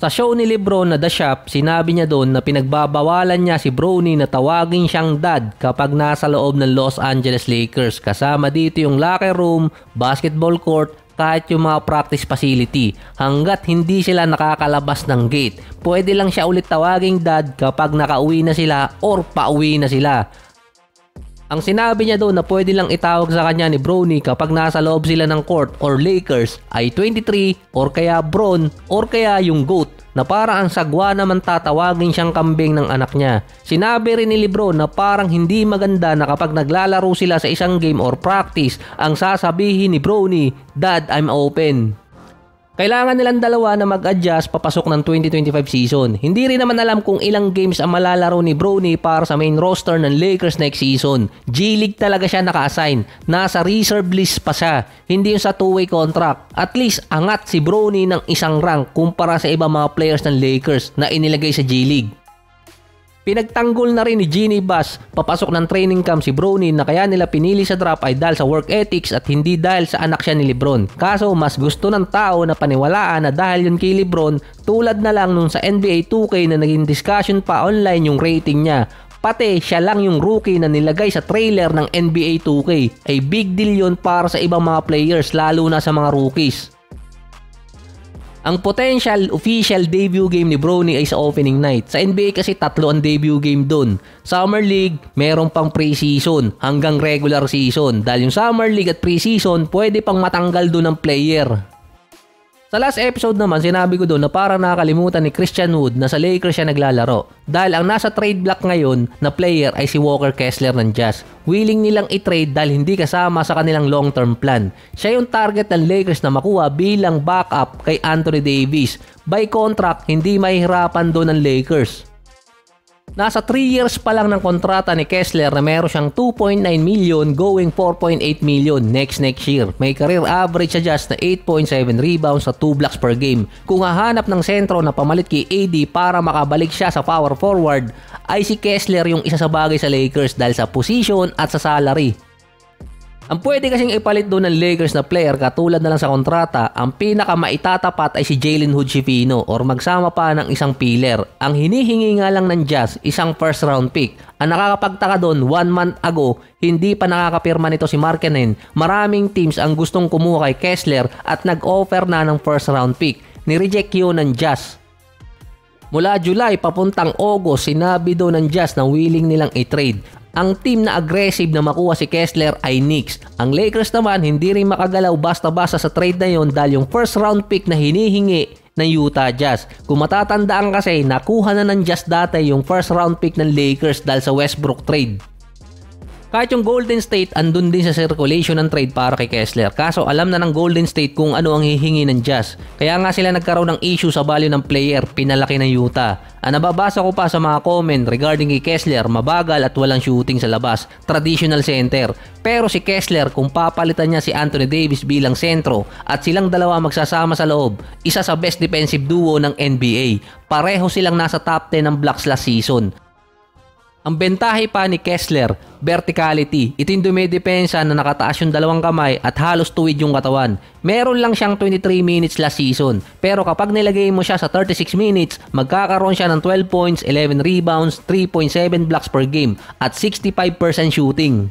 Sa show ni Lebron na The Shop, sinabi niya doon na pinagbabawalan niya si Bronny na tawagin siyang dad kapag nasa loob ng Los Angeles Lakers. Kasama dito yung locker room, basketball court, kahit yung mga practice facility. Hanggat hindi sila nakakalabas ng gate, pwede lang siya ulit tawaging dad kapag nakauwi na sila or pauwi na sila. Ang sinabi niya doon na pwede lang itawag sa kanya ni Bronny kapag nasa loob sila ng court or Lakers ay 23 or kaya Bron or kaya yung GOAT na parang ang sagwa naman tatawagin siyang kambing ng anak niya. Sinabi rin ni Lebron na parang hindi maganda na kapag naglalaro sila sa isang game or practice ang sasabihin ni Bronny, "Dad, I'm open." Kailangan nilang dalawa na mag-adjust papasok ng 2025 season. Hindi rin naman alam kung ilang games ang malalaro ni Bronny para sa main roster ng Lakers next season. G-League talaga siya naka-assign. Nasa reserve list pa siya. Hindi yung sa two-way contract. At least angat si Bronny ng isang rank kumpara sa ibang mga players ng Lakers na inilagay sa G-League. Pinagtanggol na rin ni Jeanie Buss papasok ng training camp si Bronny na kaya nila pinili sa draft ay dahil sa work ethics at hindi dahil sa anak siya ni Lebron. Kaso mas gusto ng tao na paniwalaan na dahil yun kay Lebron, tulad na lang nung sa NBA 2K na naging discussion pa online yung rating niya. Pati siya lang yung rookie na nilagay sa trailer ng NBA 2K. Ay big deal yun para sa ibang mga players lalo na sa mga rookies. Ang potential official debut game ni Bronny ay sa opening night. Sa NBA kasi 3 ang debut game doon. Summer League, meron pang preseason hanggang regular season. Dahil yung Summer League at preseason, pwede pang matanggal doon ng player. Sa last episode naman, sinabi ko doon na parang nakakalimutan ni Christian Wood na sa Lakers siya naglalaro. Dahil ang nasa trade block ngayon na player ay si Walker Kessler ng Jazz. Willing nilang i-trade dahil hindi kasama sa kanilang long-term plan. Siya yung target ng Lakers na makuha bilang backup kay Anthony Davis. By contract, hindi mahihirapan doon ng Lakers. Nasa 3 years pa lang ng kontrata ni Kessler na meron siyang 2.9 million going 4.8 million next year. May career average siya just na 8.7 rebounds sa 2 blocks per game. Kung hahanap ng sentro na pamalit kay AD para makabalik siya sa power forward, ay si Kessler yung isa sa bagay sa Lakers dahil sa position at sa salary. Ang pwede kasing ipalit doon ng Lakers na player katulad na lang sa kontrata, ang pinakamaitatapat ay si Jalen Hood-Schifino or magsama pa ng isang pillar. Ang hinihingi nga lang ng Jazz, isang first round pick. Ang nakakapagtaka doon, 1 month ago, hindi pa nakakapirma nito si Markkanen. Maraming teams ang gustong kumuha kay Kessler at nag-offer na ng first round pick. Nireject yun ng Jazz. Mula July papuntang August, sinabi doon ng Jazz na willing nilang i-trade. Ang team na aggressive na makuha si Kessler ay Knicks. Ang Lakers naman hindi rin makagalaw basta-basta sa trade na yon dahil yung first round pick na hinihingi ng Utah Jazz. Kung matatandaan kasi, nakuha na ng Jazz dati yung first round pick ng Lakers dahil sa Westbrook trade. Kahit yung Golden State andun din sa circulation ng trade para kay Kessler. Kaso alam na ng Golden State kung ano ang hihingi ng Jazz. Kaya nga sila nagkaroon ng issue sa value ng player, pinalaki ng Utah. Ang nababasa ko pa sa mga comment regarding kay Kessler, mabagal at walang shooting sa labas. Traditional center. Pero si Kessler, kung papalitan niya si Anthony Davis bilang sentro at silang dalawa magsasama sa loob, isa sa best defensive duo ng NBA. Pareho silang nasa top 10 ng blocks last season. Ang bentahe pa ni Kessler, verticality. Ito yung dumidepensa na nakataas yung dalawang kamay at halos tuwid yung katawan. Meron lang siyang 23 minutes last season. Pero kapag nilagay mo siya sa 36 minutes, magkakaroon siya ng 12 points, 11 rebounds, 3.7 blocks per game at 65% shooting.